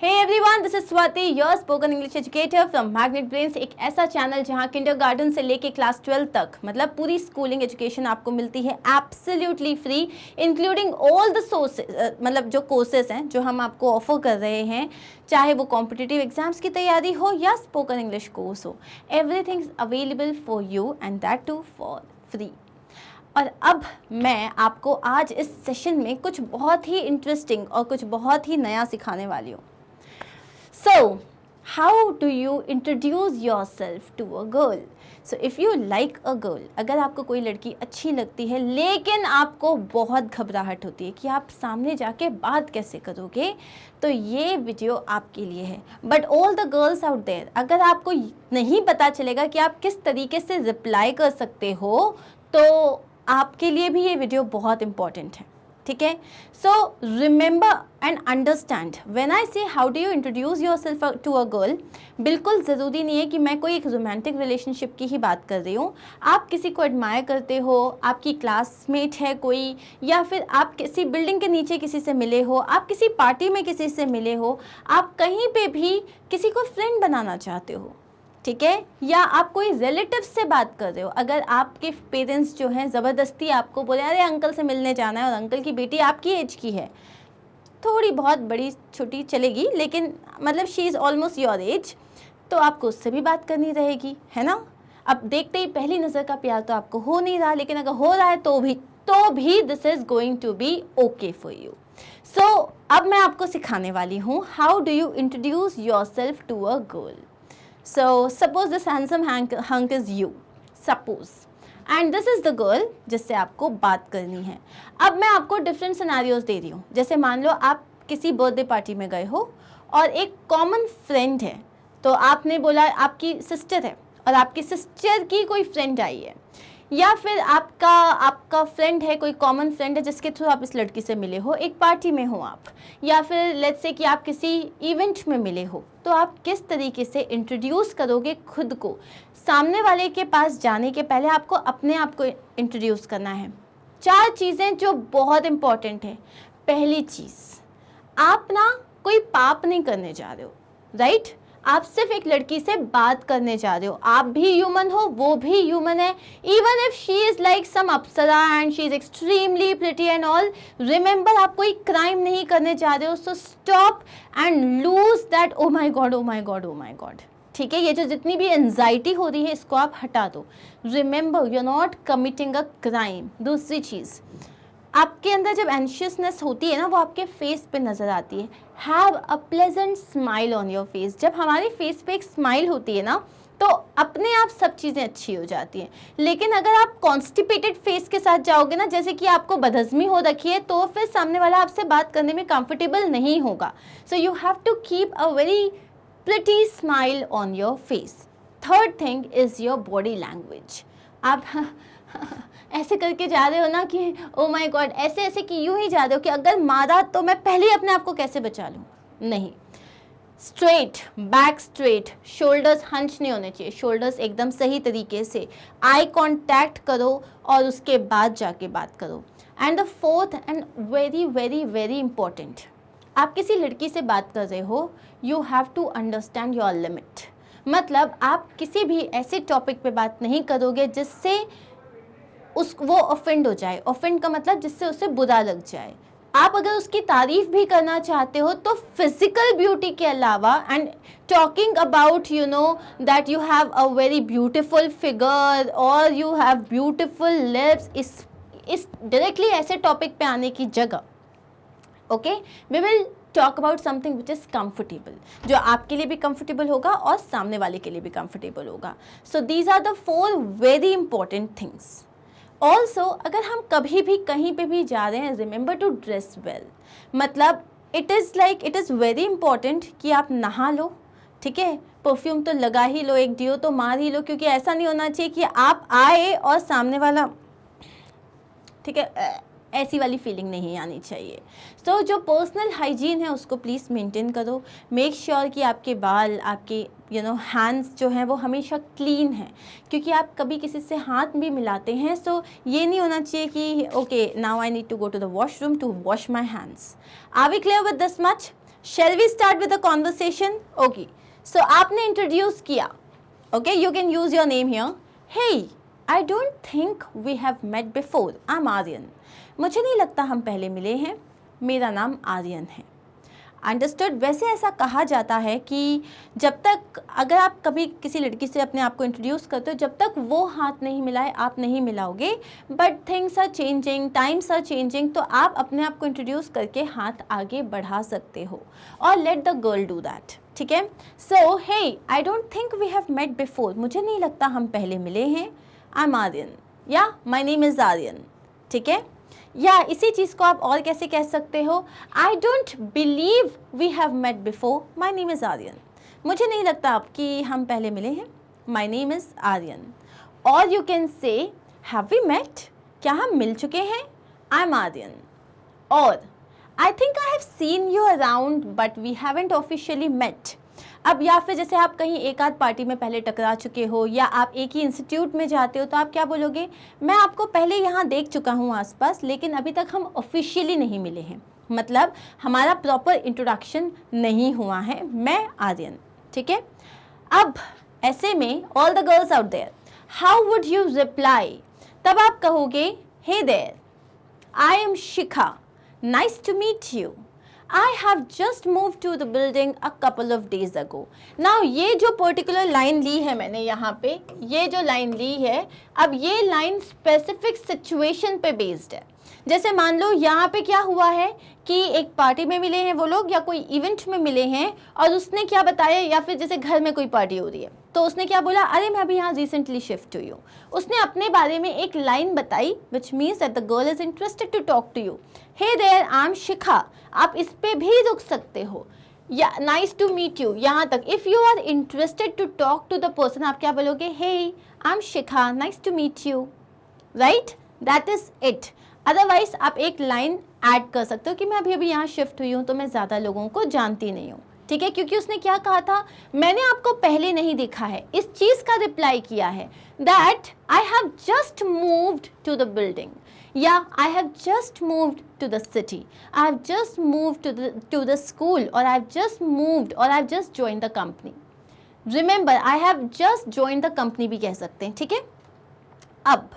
Hey everyone, this is Swati, your spoken English educator from Magnet Brains, एक ऐसा channel जहाँ kindergarten से लेके क्लास 12 तक मतलब पूरी स्कूलिंग एजुकेशन आपको मिलती है absolutely free, including all the sources, मतलब जो कोर्सेज हैं जो हम आपको ऑफर कर रहे हैं, चाहे वो कॉम्पिटिटिव एग्जाम्स की तैयारी हो या स्पोकन इंग्लिश कोर्स हो, everything is available for you and that too for free. और अब मैं आपको आज इस सेशन में कुछ बहुत ही इंटरेस्टिंग और कुछ बहुत ही नया सिखाने वाली हूँ। So, how do you introduce yourself to a girl? So, if you like a girl, अगर आपको कोई लड़की अच्छी लगती है लेकिन आपको बहुत घबराहट होती है कि आप सामने जाके बात कैसे करोगे, तो ये वीडियो आपके लिए है। But all the girls out there, अगर आपको नहीं पता चलेगा कि आप किस तरीके से रिप्लाई कर सकते हो, तो आपके लिए भी ये वीडियो बहुत इंपॉर्टेंट है। ठीक है, so remember and understand when I say how do you introduce yourself to a girl, बिल्कुल ज़रूरी नहीं है कि मैं कोई एक रोमांटिक रिलेशनशिप की ही बात कर रही हूँ। आप किसी को एडमायर करते हो, आपकी क्लासमेट है कोई, या फिर आप किसी बिल्डिंग के नीचे किसी से मिले हो, आप किसी पार्टी में किसी से मिले हो, आप कहीं पे भी किसी को फ्रेंड बनाना चाहते हो, ठीक है, या आप कोई रिलेटिव से बात कर रहे हो। अगर आपके पेरेंट्स जो हैं ज़बरदस्ती आपको बोले अरे अंकल से मिलने जाना है और अंकल की बेटी आपकी एज की है, थोड़ी बहुत बड़ी छोटी चलेगी लेकिन मतलब she is almost your age, तो आपको उससे भी बात करनी रहेगी, है ना। अब देखते ही पहली नज़र का प्यार तो आपको हो नहीं रहा, लेकिन अगर हो रहा है तो भी this is going to be okay for you. So अब मैं आपको सिखाने वाली हूँ how do you introduce yourself to a girl. So suppose this handsome hunk is you, suppose, and this is the girl जिससे आपको बात करनी है। अब मैं आपको डिफरेंट सिनेरियोज दे रही हूँ। जैसे मान लो आप किसी बर्थडे पार्टी में गए हो और एक कॉमन फ्रेंड है, तो आपने बोला आपकी सिस्टर है और आपकी सिस्टर की कोई फ्रेंड आई है, या फिर आपका फ्रेंड है, कोई कॉमन फ्रेंड है जिसके थ्रू आप इस लड़की से मिले हो, एक पार्टी में हो आप, या फिर लेट्स से कि आप किसी इवेंट में मिले हो, तो आप किस तरीके से इंट्रोड्यूस करोगे खुद को। सामने वाले के पास जाने के पहले आपको अपने आप को इंट्रोड्यूस करना है। 4 चीज़ें जो बहुत इम्पॉर्टेंट है। पहली चीज़, आप ना कोई पाप नहीं करने जा रहे हो, राइट। आप सिर्फ एक लड़की से बात करने जा रहे हो, आप भी ह्यूमन हो, वो भी ह्यूमन है। Even if she is like some apsara and she is extremely pretty and all, remember आप कोई क्राइम नहीं करने जा रहे हो। So stop and lose that oh my god, oh my god, oh my god. ठीक है, ये जो जितनी भी एंजाइटी हो रही है इसको आप हटा दो। Remember you are not committing a crime. दूसरी चीज़, आपके अंदर जब एंशियसनेस होती है ना, वो आपके फेस पे नज़र आती है। Have a pleasant smile on your face. जब हमारे फेस पे एक स्माइल होती है ना, तो अपने आप सब चीज़ें अच्छी हो जाती हैं। लेकिन अगर आप कॉन्स्टिपेटेड फेस के साथ जाओगे ना, जैसे कि आपको बदहज़मी हो रखी है, तो फिर सामने वाला आपसे बात करने में कंफर्टेबल नहीं होगा। So you have to keep a very pretty smile on your face. Third thing is your body language. आप ऐसे करके जा रहे हो ना कि ओ माय गॉड, ऐसे ऐसे कि यूं ही जा रहे हो कि अगर मारा तो मैं पहले ही अपने आप को कैसे बचा लूँ। नहीं, straight back, straight, shoulders hunch नहीं होने चाहिए, शोल्डर्स एकदम सही तरीके से, आई कांटेक्ट करो और उसके बाद जाके बात करो। And the fourth and very very very important, आप किसी लड़की से बात कर रहे हो, you have to understand your limit. मतलब आप किसी भी ऐसे टॉपिक पे बात नहीं करोगे जिससे वो ऑफेंड हो जाए। ऑफेंड का मतलब जिससे उसे बुरा लग जाए। आप अगर उसकी तारीफ भी करना चाहते हो तो फिजिकल ब्यूटी के अलावा, and talking about you know that you have a very beautiful figure और यू हैव ब्यूटिफुल लिप्स, इस डायरेक्टली ऐसे टॉपिक पे आने की जगह, okay, we will talk about something which is comfortable, जो आपके लिए भी कंफर्टेबल होगा और सामने वाले के लिए भी कंफर्टेबल होगा। So these are the 4 very important things. Also अगर हम कभी भी कहीं पे भी जा रहे हैं, रिमेंबर टू ड्रेस वेल। मतलब इट इज़ वेरी इंपॉर्टेंट कि आप नहा लो, ठीक है, परफ्यूम तो लगा ही लो, एक डियो तो मार ही लो, क्योंकि ऐसा नहीं होना चाहिए कि आप आए और सामने वाला, ठीक है, ऐसी वाली फीलिंग नहीं आनी चाहिए। सो जो पर्सनल हाइजीन है उसको प्लीज़ मेंटेन करो। मेक श्योर कि आपके बाल, आपके हैंड्स जो हैं वो हमेशा क्लीन हैं, क्योंकि आप कभी किसी से हाथ भी मिलाते हैं। सो ये नहीं होना चाहिए कि okay now I need to go to the washroom to wash my hands. Are we clear with this much? Shall we start with the conversation? Okay. So आपने इंट्रोड्यूस किया. Okay, you can use your name here. Hey, I don't think we have met before. I'm Aryan. मुझे नहीं लगता हम पहले मिले हैं. मेरा नाम आर्यन है. अंडरस्टूड. वैसे ऐसा कहा जाता है कि जब तक अगर आप कभी किसी लड़की से अपने आप को इंट्रोड्यूस करते हो, जब तक वो हाथ नहीं मिलाए आप नहीं मिलाओगे. But things are changing, times are changing, तो आप अपने आप को इंट्रोड्यूस करके हाथ आगे बढ़ा सकते हो. और let the girl do that. ठीक है. So hey, I don't think we have met before. मुझे नहीं लगता हम पहले मिले हैं. I am Aryan. या माई नेम इज़ आर्यन. ठीक है. या इसी चीज़ को आप और कैसे कह सकते हो? I don't believe we have met before. My name is Aryan. मुझे नहीं लगता आप कि हम पहले मिले हैं. My name is Aryan. और you can say have we met. क्या हम मिल चुके हैं? I am Aryan. और I think I have seen you around but we haven't officially met. अब या फिर जैसे आप कहीं एक आध पार्टी में पहले टकरा चुके हो या आप एक ही इंस्टीट्यूट में जाते हो, तो आप क्या बोलोगे? मैं आपको पहले यहाँ देख चुका हूँ आसपास, लेकिन अभी तक हम ऑफिशियली नहीं मिले हैं. मतलब हमारा प्रॉपर इंट्रोडक्शन नहीं हुआ है. मैं आर्यन. ठीक है. अब ऐसे में all the girls out there, how would you reply? तब आप कहोगे hey there, I am Shikha, nice to meet you. I have just moved to the building a couple of days ago. Now ये जो पर्टिकुलर लाइन ली है मैंने यहाँ पे, ये जो लाइन ली है, अब ये लाइन स्पेसिफिक सिचुएशन पे बेस्ड है. जैसे मान लो यहाँ पे क्या हुआ है कि एक पार्टी में मिले हैं वो लोग या कोई इवेंट में मिले हैं, और उसने क्या बताया, या फिर जैसे घर में कोई पार्टी हो रही है तो उसने क्या बोला, अरे मैं अभी यहाँ रिसेंटली शिफ्ट हुई हूँ. उसने अपने बारे में एक लाइन बताई which means that the girl is interested to talk to you. Hey there, I am Shikha. आप इस पे भी रुक सकते हो. या नाइस टू मीट यू, यहाँ तक. If you are interested to talk to the person, आप क्या बोलोगे? Hey I am Shikha, nice to meet you. Right, that is it. Otherwise आप एक लाइन ऐड कर सकते हो कि मैं अभी अभी यहाँ शिफ्ट हुई हूँ तो मैं ज़्यादा लोगों को जानती नहीं हूँ. ठीक है. क्योंकि उसने क्या कहा था, मैंने आपको पहले नहीं देखा है. इस चीज़ का रिप्लाई किया है that I have just moved to the building, या I have just moved to the city, I have just moved to the school, और आई हैव जस्ट मूव्ड, और I have just join the company. Remember, I have just join the company भी कह सकते हैं. ठीक है. अब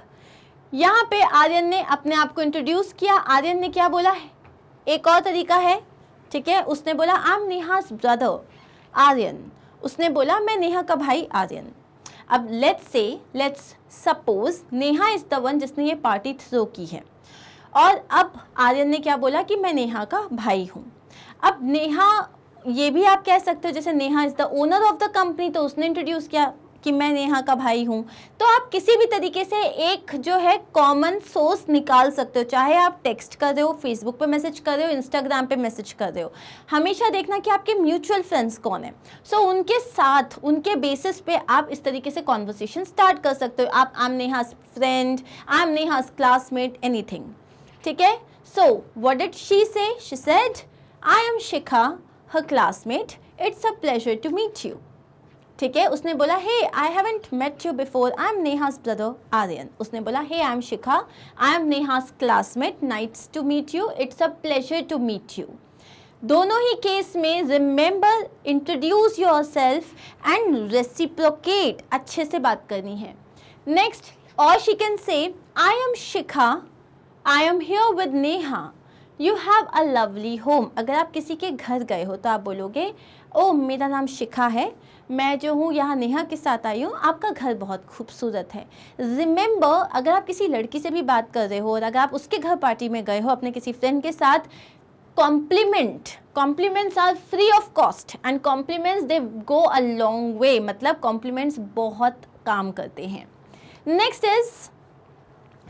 यहाँ पे आर्यन ने अपने आप को इंट्रोड्यूस किया. आर्यन ने क्या बोला है? एक और तरीका है. ठीक है. उसने बोला आई एम नेहा's ब्रदर आर्यन. उसने बोला मैं नेहा का भाई आर्यन. अब let's suppose Neha is the one जिसने ये पार्टी थ्रो की है, और अब आर्यन ने क्या बोला कि मैं नेहा का भाई हूँ. अब नेहा, ये भी आप कह सकते हो जैसे Neha is the owner of the company, तो उसने इंट्रोड्यूस किया कि मैं नेहा का भाई हूँ. तो आप किसी भी तरीके से एक जो है कॉमन सोर्स निकाल सकते हो. चाहे आप टेक्स्ट कर रहे हो, फेसबुक पे मैसेज कर रहे हो, इंस्टाग्राम पे मैसेज कर रहे हो, हमेशा देखना कि आपके म्यूचुअल फ्रेंड्स कौन है. सो उनके साथ, उनके बेसिस पे आप इस तरीके से कॉन्वर्सेशन स्टार्ट कर सकते हो. आप आई एम नेहा's फ्रेंड, आई एम नेहा's क्लासमेट, एनीथिंग. ठीक है. So what did she say? She said I am Shikha, her classmate, it's a pleasure to meet you. ठीक है. उसने बोला hey I haven't met you before, I am नेहा's brother Aryan. उसने बोला hey I am Shikha, I am नेहा's classmate, nice to meet you, it's a pleasure to meet you. दोनों ही case में remember, introduce yourself and reciprocate. अच्छे से बात करनी है. नेक्स्ट, और शी कैन से आई am Shikha, I am here with Neha, you have a lovely home. अगर आप किसी के घर गए हो तो आप बोलोगे ओ मेरा नाम शिखा है, मैं जो हूँ यहाँ नेहा के साथ आई हूँ, आपका घर बहुत खूबसूरत है. रिमेंबर, अगर आप किसी लड़की से भी बात कर रहे हो और अगर आप उसके घर पार्टी में गए हो अपने किसी फ्रेंड के साथ, compliments are free of cost and compliments they go a long way. मतलब कॉम्प्लीमेंट्स बहुत काम करते हैं. Next is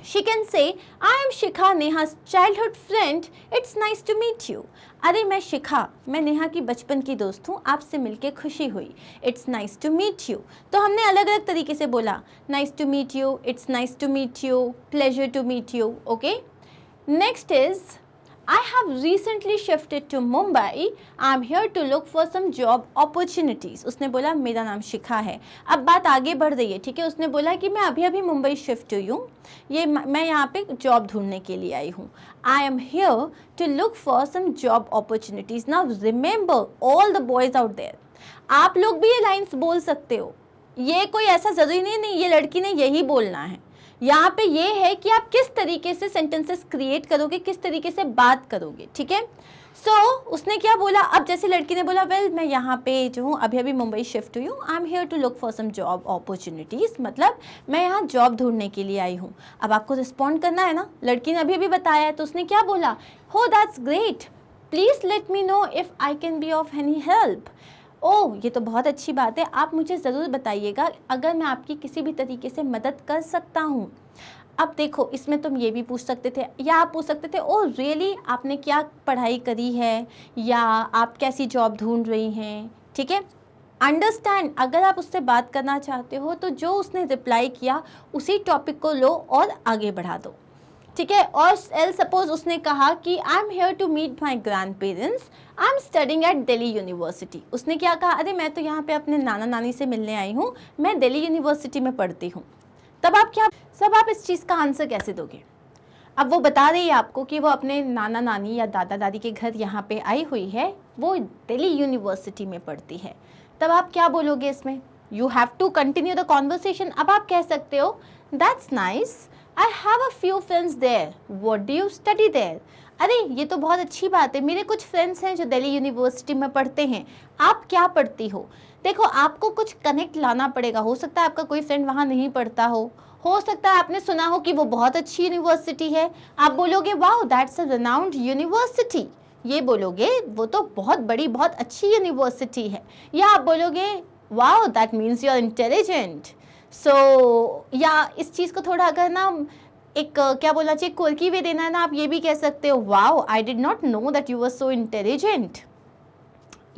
she can say I am Shikha, Neha's childhood friend, it's nice to meet you. अरे मैं शिखा, मैं नेहा की बचपन की दोस्त हूँ, आपसे मिलके खुशी हुई. It's nice to meet you. तो हमने अलग अलग तरीके से बोला. Nice to meet you, it's nice to meet you, pleasure to meet you. Okay? Next is I have recently shifted to Mumbai. I'm here to look for some job opportunities. उसने बोला मेरा नाम शिखा है. अब बात आगे बढ़ रही है, ठीक है. उसने बोला कि मैं अभी अभी मुंबई शिफ्ट हुई हूँ, मैं यहाँ पे जॉब ढूंढने के लिए आई हूँ. I am here to look for some job opportunities. Now remember all the boys out there. आप लोग भी ये लाइन्स बोल सकते हो. ये कोई ऐसा ज़रूरी नहीं ये लड़की ने यही बोलना है. यहाँ पे ये है कि आप किस तरीके से सेंटेंसेस क्रिएट करोगे, किस तरीके से बात करोगे, ठीक है. उसने क्या बोला, अब जैसे लड़की ने बोला वेल मैं यहाँ पे जो हूँ अभी अभी मुंबई शिफ्ट हुई हूँ, I am here to look for some job opportunities, मतलब मैं यहाँ जॉब ढूंढने के लिए आई हूँ. अब आपको रिस्पॉन्ड करना है ना. लड़की ने अभी अभी बताया है तो उसने क्या बोला, oh that's great, please let me know if I can be of any help. Oh ये तो बहुत अच्छी बात है, आप मुझे ज़रूर बताइएगा अगर मैं आपकी किसी भी तरीके से मदद कर सकता हूँ. अब देखो इसमें तुम ये भी पूछ सकते थे या आप पूछ सकते थे ओह रियली आपने क्या पढ़ाई करी है या आप कैसी जॉब ढूंढ रही हैं, ठीक है. अंडरस्टैंड, अगर आप उससे बात करना चाहते हो तो जो उसने रिप्लाई किया उसी टॉपिक को लो और आगे बढ़ा दो, ठीक है. और एल सपोज उसने कहा कि I am here to meet my grandparents, I am studying at Delhi University. उसने क्या कहा, अरे मैं तो यहाँ पे अपने नाना नानी से मिलने आई हूँ, मैं दिल्ली यूनिवर्सिटी में पढ़ती हूँ. तब आप इस चीज़ का आंसर कैसे दोगे. अब वो बता रही है आपको कि वो अपने नाना नानी या दादा दादी के घर यहाँ पे आई हुई है, वो दिल्ली यूनिवर्सिटी में पढ़ती है. तब आप क्या बोलोगे इसमें, you have to continue the conversation. अब आप कह सकते हो that's nice, I have a few friends there, what do you study there. अरे ये तो बहुत अच्छी बात है, मेरे कुछ फ्रेंड्स हैं जो दिल्ली यूनिवर्सिटी में पढ़ते हैं, आप क्या पढ़ती हो. देखो आपको कुछ कनेक्ट लाना पड़ेगा. हो सकता है आपका कोई फ्रेंड वहाँ नहीं पढ़ता हो सकता है आपने सुना हो कि वो बहुत अच्छी यूनिवर्सिटी है, आप बोलोगे wow that's a renowned university, ये बोलोगे वो तो बहुत बड़ी बहुत अच्छी यूनिवर्सिटी है. या आप बोलोगे wow that means you are intelligent. So या इस चीज़ को थोड़ा अगर ना एक क्या बोलना चाहिए क्वर्की वे देना है ना, आप ये भी कह सकते हो wow I did not know that you were so intelligent,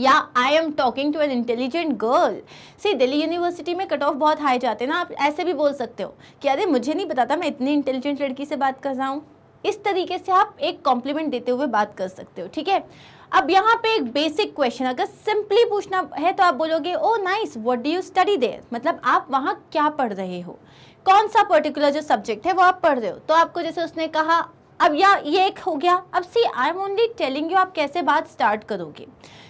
या I am talking to an intelligent girl. See Delhi university में कट ऑफ बहुत हाई जाते हैं ना, आप ऐसे भी बोल सकते हो कि अरे मुझे नहीं पता था मैं इतनी इंटेलिजेंट लड़की से बात कर रहा हूँ. इस तरीके से आप एक कॉम्प्लीमेंट देते हुए बात कर सकते हो, ठीक है. अब यहाँ पे एक बेसिक क्वेश्चन अगर सिंपली पूछना है तो आप बोलोगे oh nice what do you study there, मतलब आप वहाँ क्या पढ़ रहे हो, कौन सा पर्टिकुलर जो सब्जेक्ट है वो आप पढ़ रहे हो. तो आपको जैसे उसने कहा, अब ये एक हो गया. अब see I am only telling you आप कैसे बात स्टार्ट करोगे.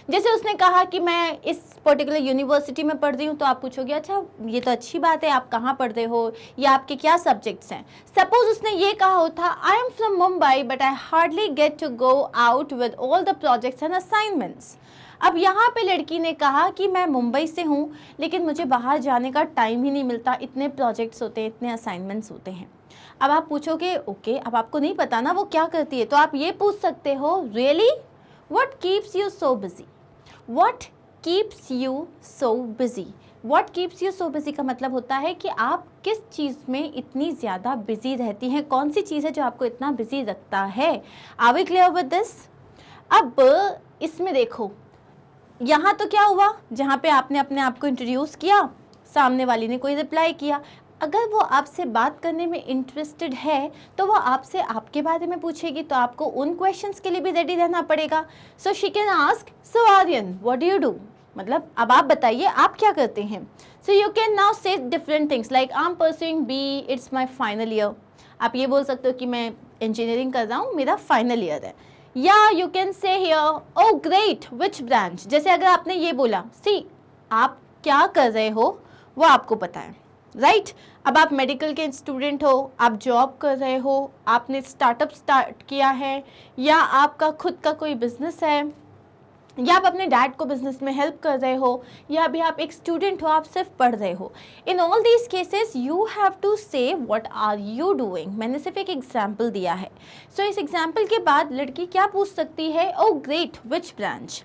जैसे उसने कहा कि मैं इस पर्टिकुलर यूनिवर्सिटी में पढ़ रही हूँ, तो आप पूछोगे अच्छा ये तो अच्छी बात है, आप कहाँ पढ़ रहे हो या आपके क्या सब्जेक्ट्स हैं. सपोज उसने ये कहा होता I am from Mumbai but I hardly get to go out with all the projects and assignments. अब यहाँ पे लड़की ने कहा कि मैं मुंबई से हूँ लेकिन मुझे बाहर जाने का टाइम ही नहीं मिलता, इतने प्रोजेक्ट्स होते हैं, इतने असाइनमेंट्स होते हैं. अब आप पूछोगे ओके अब आपको नहीं पता ना वो क्या करती है, तो आप ये पूछ सकते हो really what keeps you so busy. What keeps you so busy. What keeps you so busy का मतलब होता है कि आप किस चीज़ में इतनी ज़्यादा बिजी रहती हैं, कौन सी चीज़ है जो आपको इतना बिजी रखता है. Are we clear with this. अब इसमें देखो यहाँ तो क्या हुआ, जहाँ पे आपने अपने आप को इंट्रोड्यूस किया, सामने वाली ने कोई रिप्लाई किया. अगर वो आपसे बात करने में इंटरेस्टेड है तो वो आपसे आपके बारे में पूछेगी, तो आपको उन क्वेश्चंस के लिए भी रेडी रहना पड़ेगा. So she can ask so Aryan what do you do, मतलब अब आप बताइए आप क्या करते हैं. So you can now say different things like I am pursuing B, it's my final year. आप ये बोल सकते हो कि मैं इंजीनियरिंग कर रहा हूँ, मेरा फाइनल ईयर है. या you can say here oh great which branch. जैसे अगर आपने ये बोला सी आप क्या कर रहे हो वो आपको पता है, राइट. अब आप मेडिकल के स्टूडेंट हो, आप जॉब कर रहे हो, आपने स्टार्टअप स्टार्ट किया है, या आपका खुद का कोई बिजनेस है, या आप अपने डैड को बिजनेस में हेल्प कर रहे हो, या अभी आप एक स्टूडेंट हो, आप सिर्फ पढ़ रहे हो. In all these cases you have to say what are you doing. मैंने सिर्फ एक एग्जाम्पल दिया है. सो इस एग्जाम्पल के बाद लड़की क्या पूछ सकती है, ओ ग्रेट विच ब्रांच.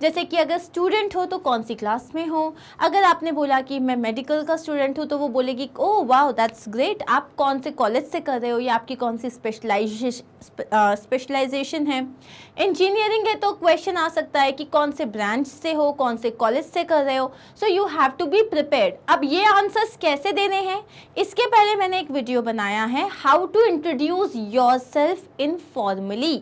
जैसे कि अगर स्टूडेंट हो तो कौन सी क्लास में हो. अगर आपने बोला कि मैं मेडिकल का स्टूडेंट हूँ तो वो बोलेगी ओ वाओ दैट्स ग्रेट, आप कौन से कॉलेज से कर रहे हो या आपकी कौन सी स्पेशलाइजेशन है. इंजीनियरिंग है तो क्वेश्चन आ सकता है कि कौन से ब्रांच से हो, कौन से कॉलेज से कर रहे हो. So you have to be prepared. अब ये आंसर्स कैसे देने हैं, इसके पहले मैंने एक वीडियो बनाया है how to introduce yourself informally.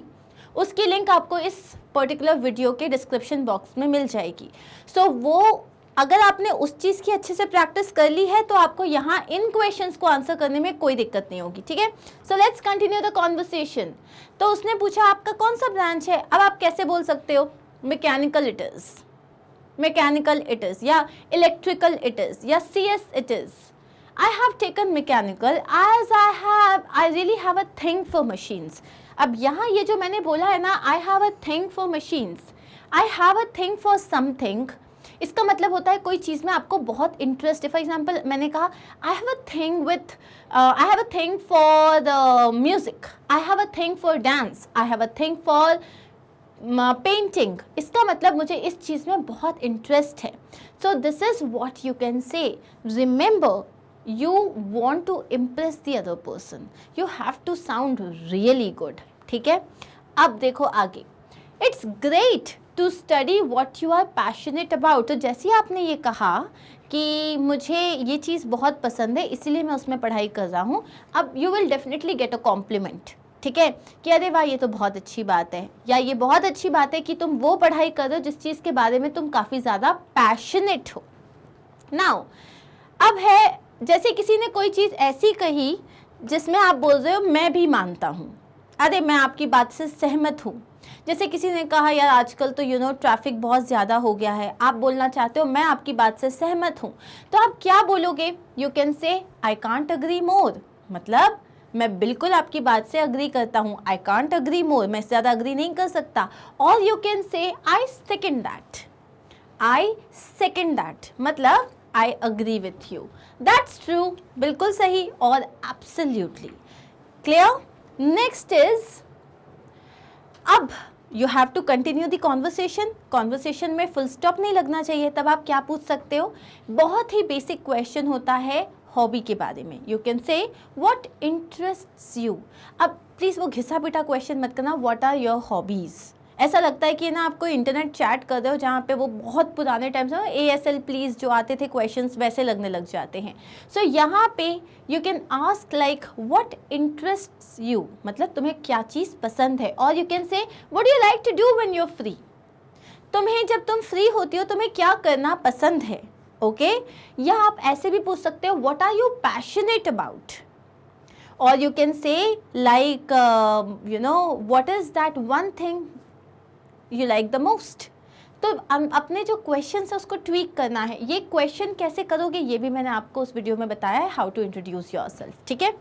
उसकी लिंक आपको इस पर्टिकुलर वीडियो के डिस्क्रिप्शन बॉक्स में मिल जाएगी। सो वो अगर आपने उस चीज़ की अच्छे से प्रैक्टिस कर ली है तो आपको यहाँ इन क्वेश्चंस को आंसर करने में कोई दिक्कत नहीं होगी, ठीक है। So let's continue the conversation. तो उसने पूछा आपका कौन सा ब्रांच है। अब आप कैसे बोल सकते हो, mechanical it is, mechanical it is, या इलेक्ट्रिकल इट इज़, या CS it is. I have taken mechanical as I really have a thing for machines. अब यहाँ ये जो मैंने बोला है ना, I have a thing for machines, I have a thing for something, इसका मतलब होता है कोई चीज़ में आपको बहुत इंटरेस्ट है। फॉर एग्जाम्पल मैंने कहा आई have a thing with, I have a thing for the music, I have a thing for dance, I have a thing for painting. इसका मतलब मुझे इस चीज़ में बहुत इंटरेस्ट है। So this is what you can से। Remember, you want to impress the other person, you have to sound really good, ठीक है। अब देखो आगे, it's great to study what you are passionate about। तो जैसे आपने ये कहा कि मुझे ये चीज़ बहुत पसंद है इसलिए मैं उसमें पढ़ाई कर रहा हूँ, अब you will definitely get a compliment, ठीक है, कि अरे वाह ये तो बहुत अच्छी बात है, या ये बहुत अच्छी बात है कि तुम वो पढ़ाई कर रहे हो जिस चीज़ के बारे में तुम काफ़ी ज़्यादा पैशनेट हो। नाउ अब है, जैसे किसी ने कोई चीज़ ऐसी कही जिसमें आप बोल रहे हो मैं भी मानता हूँ, अरे मैं आपकी बात से सहमत हूँ। जैसे किसी ने कहा यार आजकल तो ट्रैफिक बहुत ज़्यादा हो गया है, आप बोलना चाहते हो मैं आपकी बात से सहमत हूँ, तो आप क्या बोलोगे? यू कैन से आई कांट अग्री मोर, मतलब मैं बिल्कुल आपकी बात से अग्री करता हूँ, आई कांट अग्री मोर, मैं इससे ज़्यादा अग्री नहीं कर सकता। और यू कैन से आई second that, I second that, मतलब I agree with you. That's true. बिल्कुल सही और absolutely clear. Next is, अब you have to continue the conversation. Conversation में full stop नहीं लगना चाहिए। तब आप क्या पूछ सकते हो? बहुत ही basic question होता है हॉबी के बारे में। You can say what interests you. अब प्लीज़ वो घिसा पिटा क्वेश्चन मत करना, what are your hobbies? ऐसा लगता है कि ना आप कोई इंटरनेट चैट कर रहे हो जहाँ पे वो बहुत पुराने टाइम से ASL प्लीज़ जो आते थे क्वेश्चंस वैसे लगने लग जाते हैं। सो यहाँ पे you can ask like what interests you, मतलब तुम्हें क्या चीज़ पसंद है। और you can say what you like to do when you are free, तुम्हें जब तुम फ्री होती हो तुम्हें क्या करना पसंद है, ओके। या आप ऐसे भी पूछ सकते हो what are you passionate about, और you can say like what is that one thing you like the most। तो अपने जो क्वेश्चन है उसको ट्वीक करना है। ये क्वेश्चन कैसे करोगे ये भी मैंने आपको उस वीडियो में बताया है, हाउ टू इंट्रोड्यूस योरसेल्फ, ठीक है।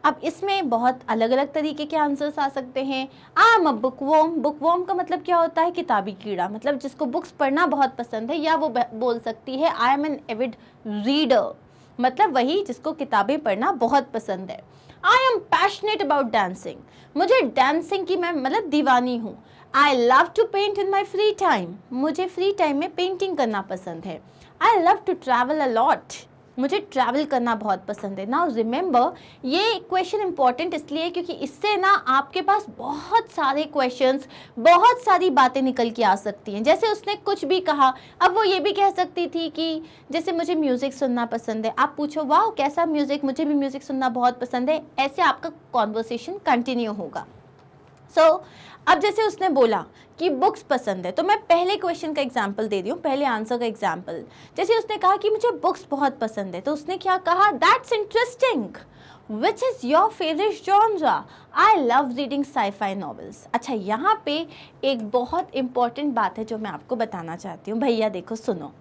अब इसमें बहुत अलग अलग तरीके के आंसर्स आ सकते हैं। आई एम अ बुकवॉर्म, बुकवॉर्म का मतलब क्या होता है? किताबी कीड़ा, मतलब जिसको बुक्स पढ़ना बहुत पसंद है। या वो बोल सकती है I am an avid reader, मतलब वही जिसको किताबें पढ़ना बहुत पसंद है। I am passionate about dancing, मुझे डांसिंग की मैं मतलब दीवानी हूँ। I love to paint in my free time, मुझे फ्री टाइम में पेंटिंग करना पसंद है। I love to travel a lot, मुझे ट्रैवल करना बहुत पसंद है। नाउ रिमेंबर, ये क्वेश्चन इंपॉर्टेंट इसलिए है क्योंकि इससे ना आपके पास बहुत सारे क्वेश्चंस, बहुत सारी बातें निकल के आ सकती हैं। जैसे उसने कुछ भी कहा, अब वो ये भी कह सकती थी कि जैसे मुझे म्यूज़िक सुनना पसंद है, आप पूछो वाह कैसा म्यूज़िक, मुझे भी म्यूज़िक सुनना बहुत पसंद है। ऐसे आपका कॉन्वर्सेशन कंटिन्यू होगा। सो अब जैसे उसने बोला कि बुक्स पसंद है, तो मैं पहले क्वेश्चन का एग्जाम्पल दे रही हूँ, पहले आंसर का एग्जाम्पल। जैसे उसने कहा कि मुझे बुक्स बहुत पसंद है, तो उसने क्या कहा? That's interesting, which is your favourite genre? I love reading sci-fi novels. अच्छा, यहाँ पे एक बहुत इंपॉर्टेंट बात है जो मैं आपको बताना चाहती हूँ। भैया देखो सुनो,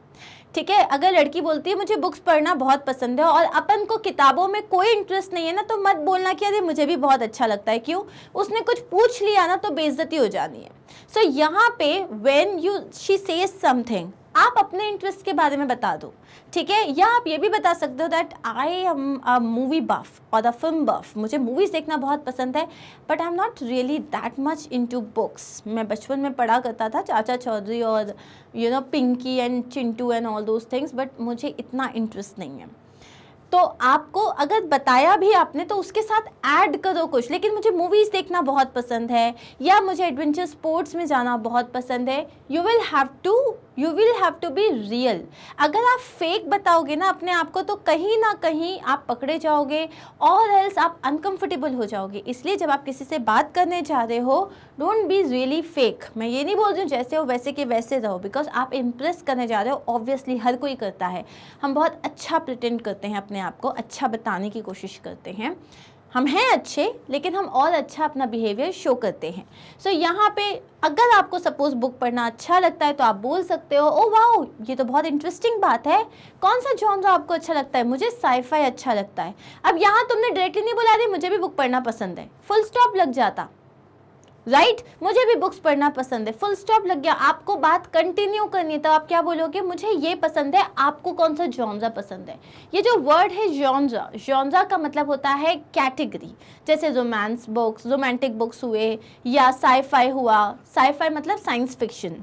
ठीक है, अगर लड़की बोलती है मुझे बुक्स पढ़ना बहुत पसंद है और अपन को किताबों में कोई इंटरेस्ट नहीं है ना, तो मत बोलना कि अरे मुझे भी बहुत अच्छा लगता है। क्यों? उसने कुछ पूछ लिया ना तो बेइज्जती हो जानी है। सो यहाँ पे व्हेन शी सेज समथिंग, आप अपने इंटरेस्ट के बारे में बता दो, ठीक है। या आप ये भी बता सकते हो that I am a movie buff और अ फिल्म बफ, मुझे मूवीज़ देखना बहुत पसंद है, but I am not really that much into books. मैं बचपन में पढ़ा करता था चाचा चौधरी और Pinki and Chintu and all those things, but मुझे इतना इंटरेस्ट नहीं है। तो आपको अगर बताया भी आपने तो उसके साथ ऐड करो कुछ। लेकिन मुझे मूवीज़ देखना बहुत पसंद है या मुझे एडवेंचर स्पोर्ट्स में जाना बहुत पसंद है, you will have to be real. अगर आप फेक बताओगे ना अपने आप को तो कहीं ना कहीं आप पकड़े जाओगे और एल्स आप अनकंफर्टेबल हो जाओगे। इसलिए जब आप किसी से बात करने जा रहे हो, डोंट बी रियली फेक। मैं ये नहीं बोल रही हूँ जैसे हो वैसे के वैसे रहो, बिकॉज आप इम्प्रेस करने जा रहे हो। ऑब्वियसली हर कोई करता है, हम बहुत अच्छा प्रिटेंड करते हैं, अपने आप को अच्छा बताने की कोशिश करते हैं। हम हैं अच्छे लेकिन हम और अच्छा अपना बिहेवियर शो करते हैं। सो यहाँ पे अगर आपको सपोज बुक पढ़ना अच्छा लगता है तो आप बोल सकते हो, ओ वाओ ये तो बहुत इंटरेस्टिंग बात है, कौन सा जॉनर आपको अच्छा लगता है? मुझे साईफाई अच्छा लगता है। अब यहाँ तुमने डायरेक्टली नहीं बोला रही मुझे भी बुक पढ़ना पसंद है, फुल स्टॉप लग जाता, राइट मुझे भी बुक्स पढ़ना पसंद है, फुल स्टॉप लग गया। आपको बात कंटिन्यू करनी है तो आप क्या बोलोगे? मुझे ये पसंद है, आपको कौन सा जॉनरा पसंद है? ये जो वर्ड है जॉनरा, जॉनरा का मतलब होता है कैटेगरी। जैसे रोमांस बुक्स, रोमांटिक बुक्स हुए, या साईफाई हुआ, साईफाई मतलब साइंस फिक्शन,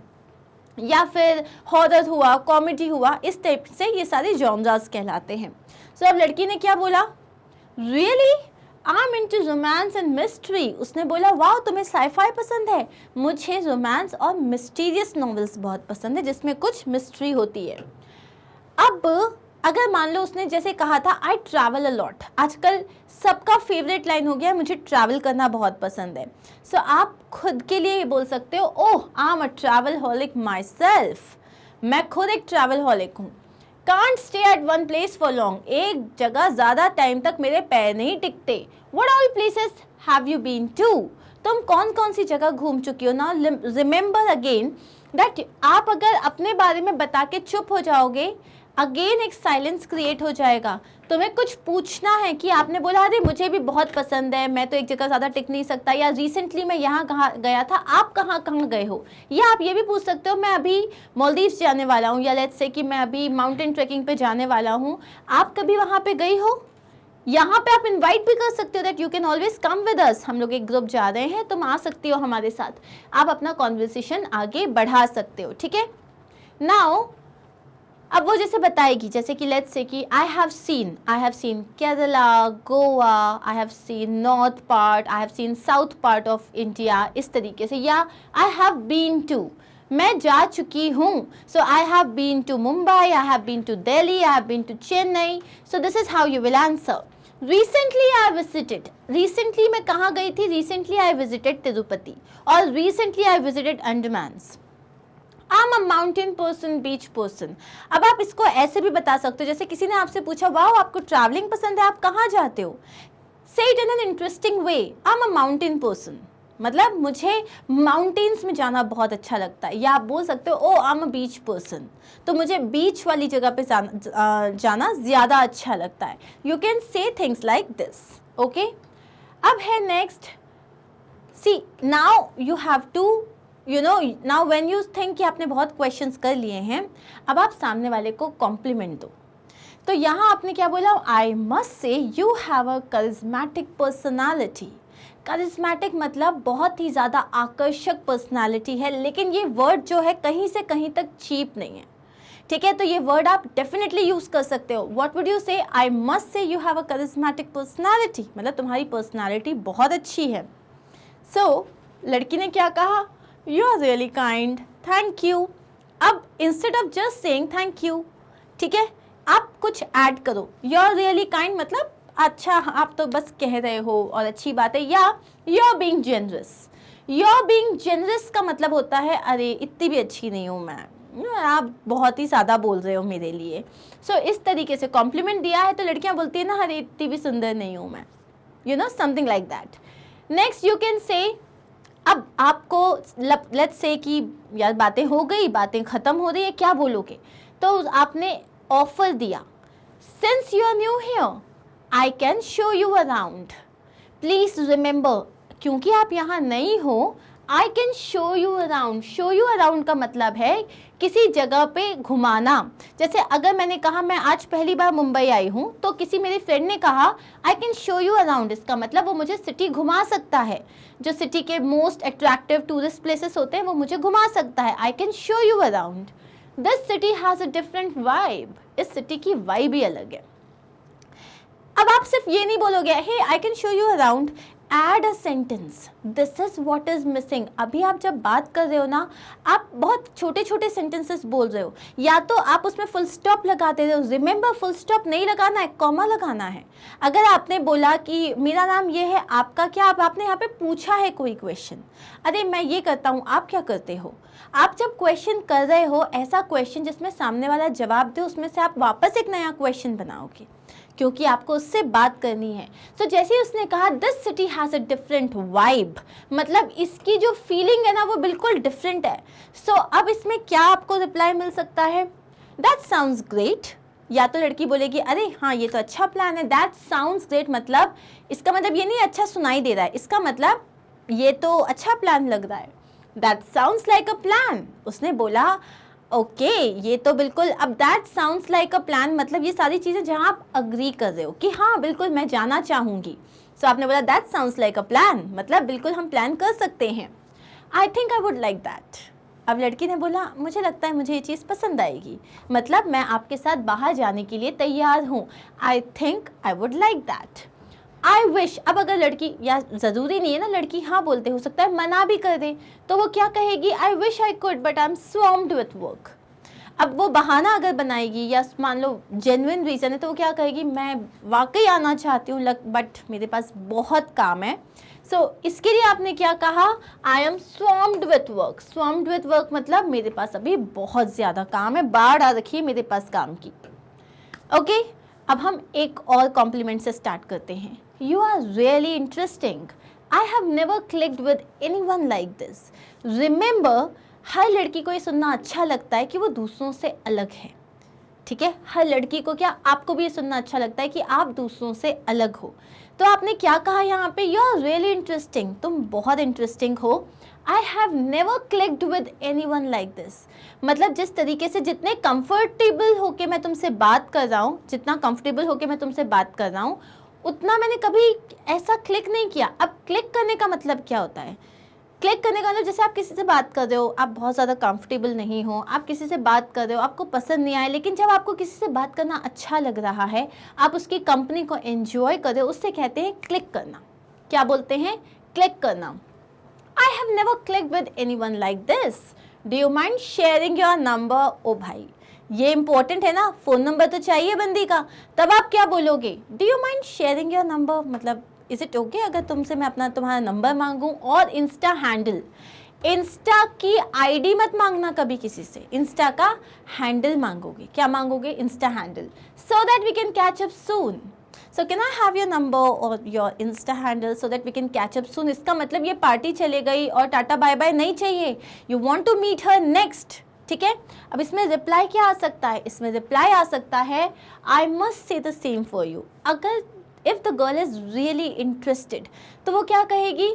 या फिर हॉरर हुआ, कॉमेडी हुआ, इस टाइप से ये सारे जॉनरास कहलाते हैं। सो अब लड़की ने क्या बोला? Really I am into romance and mystery. उसने बोला वाह तुम्हें साईफाई पसंद है, मुझे रोमांस और मिस्टीरियस नॉवेल्स बहुत पसंद है जिसमें कुछ मिस्ट्री होती है। अब अगर मान लो उसने जैसे कहा था आई ट्रैवल अ लॉट, आजकल सबका फेवरेट लाइन हो गया मुझे ट्रैवल करना बहुत पसंद है। सो आप खुद के लिए बोल सकते हो oh I am a travelholic myself, मैं खुद एक ट्रैवल हॉलिक हूँ। Can't stay at one place for long, एक जगह ज़्यादा टाइम तक मेरे पैर नहीं टिकते। What all places have you been to, तुम कौन कौन सी जगह घूम चुकी हो ना। रिमेंबर अगेन दैट आप अगर अपने बारे में बता के चुप हो जाओगे, अगेन एक साइलेंस क्रिएट हो जाएगा। तुम्हें कुछ पूछना है कि आपने बोला अरे मुझे भी बहुत पसंद है, मैं तो एक जगह ज़्यादा टिक नहीं सकता, या रिसेंटली मैं यहाँ कहाँ गया था, आप कहाँ कहाँ गए हो। या आप ये भी पूछ सकते हो मैं अभी मालदीव्स जाने वाला हूँ, या लेट्स से कि मैं अभी माउंटेन ट्रैकिंग पे जाने वाला हूँ, आप कभी वहाँ पे गई हो। यहाँ पे आप इनवाइट भी कर सकते हो that you can always come with us, हम लोग एक ग्रुप जा रहे हैं तुम आ सकती हो हमारे साथ। आप अपना कॉन्वर्सेशन आगे बढ़ा सकते हो, ठीक है। नाउ अब वो जैसे बताएगी, जैसे कि लेट्स से कि आई have scene Kerala, Goa, I have scene north part, I have scene south part of India, इस तरीके से। या आई हैव बीन टू, मैं जा चुकी हूँ। So I have been to Mumbai, I have been to Delhi, I have been to Chennai. So this is how you will answer. Recently I visited, recently मैं कहाँ गई थी? रिसेंटली आई विजिटेड तिरुपति, और recently I visited Andamans. I am a mountain person, beach person. अब आप इसको ऐसे भी बता सकते हो, जैसे किसी ने आपसे पूछा वाओ आपको ट्रैवलिंग पसंद है, आप कहाँ जाते हो? से it in an interesting way, I am a mountain person, मतलब मुझे माउंटेन्स में जाना बहुत अच्छा लगता है। या आप बोल सकते हो ओ आई एम अ बीच पर्सन, तो मुझे बीच वाली जगह पे जाना ज़्यादा अच्छा लगता है। You can say things like this, okay. अब है next, see now you have to now when you think कि आपने बहुत क्वेश्चंस कर लिए हैं, अब आप सामने वाले को कॉम्प्लीमेंट दो। तो यहाँ आपने क्या बोला? आई मस्ट से you have a charismatic personality. Charismatic मतलब बहुत ही ज़्यादा आकर्षक पर्सनालिटी है, लेकिन ये वर्ड जो है कहीं से कहीं तक चीप नहीं है, ठीक है। तो ये वर्ड आप डेफिनेटली यूज़ कर सकते हो। व्हाट वुड यू से? आई मस्ट से you have a charismatic personality, मतलब तुम्हारी पर्सनालिटी बहुत अच्छी है। सो लड़की ने क्या कहा? You are really kind, thank you. अब instead of just saying thank you, ठीक है, आप कुछ ऐड करो। यू आर रियली काइंड मतलब अच्छा आप तो बस कह रहे हो और अच्छी बात है। या you are being generous, you are being generous का मतलब होता है अरे इतनी भी अच्छी नहीं हूँ मैं, आप बहुत ही ज़्यादा बोल रहे हो मेरे लिए। सो इस तरीके से कॉम्प्लीमेंट दिया है तो लड़कियाँ बोलती है ना अरे इतनी भी सुंदर नहीं हूँ मैं, you know something like that. Next you can से, अब आपको लेट्स से कि यार बातें हो गई, बातें ख़त्म हो रही है, क्या बोलोगे? तो आपने ऑफर दिया, since you are new here I can show you around, please remember, क्योंकि आप यहाँ नहीं हो, I can show you around. Show you around का मतलब है किसी जगह पे घुमाना। जैसे अगर मैंने कहा मैं आज पहली बार मुंबई आई हूँ, तो किसी मेरे फ्रेंड ने कहा आई कैन शो यू अराउंड, इसका मतलब वो मुझे सिटी घुमा सकता है, जो सिटी के मोस्ट अट्रैक्टिव टूरिस्ट प्लेसेस होते हैं वो मुझे घुमा सकता है। I can show you around, this city has a different vibe, इस सिटी की वाइब ही अलग है। अब आप सिर्फ ये नहीं बोलोगे hey I can show you around, add a sentence, this is what is missing. अभी आप जब बात कर रहे हो ना, आप बहुत छोटे छोटे सेंटेंसेस बोल रहे हो, या तो आप उसमें फुल स्टॉप लगा दे रहे हो। रिमेंबर, फुल स्टॉप नहीं लगाना है, कॉमा लगाना है। अगर आपने बोला कि मेरा नाम ये है, आपका क्या, आपने यहाँ पे पूछा है कोई क्वेश्चन, अरे मैं ये करता हूँ, आप क्या करते हो। आप जब क्वेश्चन कर रहे हो, ऐसा क्वेश्चन जिसमें सामने वाला जवाब दे, उसमें से आप वापस एक नया क्वेश्चन बनाओगे, क्योंकि आपको उससे बात करनी है। सो जैसे ही उसने कहा this city has a different vibe, मतलब इसकी जो फीलिंग है ना वो बिल्कुल डिफरेंट है। सो अब इसमें क्या आपको रिप्लाई मिल सकता है, दैट साउंड्स ग्रेट। या तो लड़की बोलेगी अरे हाँ ये तो अच्छा प्लान है, दैट साउंड्स ग्रेट, मतलब इसका मतलब ये नहीं अच्छा सुनाई दे रहा है, इसका मतलब ये तो अच्छा प्लान लग रहा है। That sounds like a plan, उसने बोला ओके ये तो बिल्कुल, अब that sounds like a plan मतलब ये सारी चीज़ें जहाँ आप अग्री कर रहे हो कि हाँ बिल्कुल मैं जाना चाहूँगी। सो आपने बोला that sounds like a plan, मतलब बिल्कुल हम प्लान कर सकते हैं। आई think I would like that. अब लड़की ने बोला मुझे लगता है मुझे ये चीज़ पसंद आएगी, मतलब मैं आपके साथ बाहर जाने के लिए तैयार हूँ। आई think I would like that. I wish, अब अगर लड़की, या ज़रूरी नहीं है ना लड़की हाँ बोलते, हो सकता है मना भी कर दे, तो वो क्या कहेगी, I wish I could but I am swamped with work. अब वो बहाना अगर बनाएगी, या मान लो जेन्युइन रीज़न है, तो वो क्या कहेगी, मैं वाकई आना चाहती हूँ बट मेरे पास बहुत काम है। सो इसके लिए आपने क्या कहा, I am swamped with work. Swamped with work मतलब मेरे पास अभी बहुत ज़्यादा काम है, बाढ़ आ रखी है मेरे पास काम की। ओके, अब हम एक और कॉम्प्लीमेंट से स्टार्ट करते हैं। You are really interesting, I have never clicked with anyone like this. Remember, हर लड़की को ये सुनना अच्छा लगता है कि वो दूसरों से अलग है, ठीक है। हर लड़की को क्या, आपको भी ये सुनना अच्छा लगता है कि आप दूसरों से अलग हो। तो आपने क्या कहा यहाँ पे, यू आर रियली इंटरेस्टिंग, तुम बहुत इंटरेस्टिंग हो। आई have never clicked with anyone like this, मतलब जिस तरीके से, जितने कंफर्टेबल होके मैं तुमसे बात कर रहा हूँ, जितना कंफर्टेबल होके मैं तुमसे बात कर रहा हूँ, उतना मैंने कभी ऐसा क्लिक नहीं किया। अब क्लिक करने का मतलब क्या होता है, क्लिक करने का मतलब जैसे आप किसी से बात कर रहे हो, आप बहुत ज़्यादा कंफर्टेबल नहीं हो, आप किसी से बात कर रहे हो, आपको पसंद नहीं आए, लेकिन जब आपको किसी से बात करना अच्छा लग रहा है, आप उसकी कंपनी को एंजॉय कर रहे हो, उससे कहते हैं क्लिक करना। क्या बोलते हैं, क्लिक करना। I have never click with anyone like this, do you mind sharing your number. ओ भाई ये इंपॉर्टेंट है ना, फ़ोन नंबर तो चाहिए बंदी का। तब आप क्या बोलोगे, do you mind sharing your number, मतलब इज इट ओके अगर तुमसे मैं तुम्हारा नंबर मांगूं। और इंस्टा हैंडल, इंस्टा की आईडी मत मांगना कभी किसी से, इंस्टा का हैंडल मांगोगे। क्या मांगोगे, insta handle, so that we can catch up soon. So can I have your number और your insta handle so that we can catch up soon. इसका मतलब ये पार्टी चले गई और टाटा बाय बाय नहीं चाहिए, you want to meet her next, ठीक है। अब इसमें रिप्लाई क्या आ सकता है, इसमें रिप्लाई आ सकता है I must say the same for you. अगर if the girl is really interested, तो वो क्या कहेगी,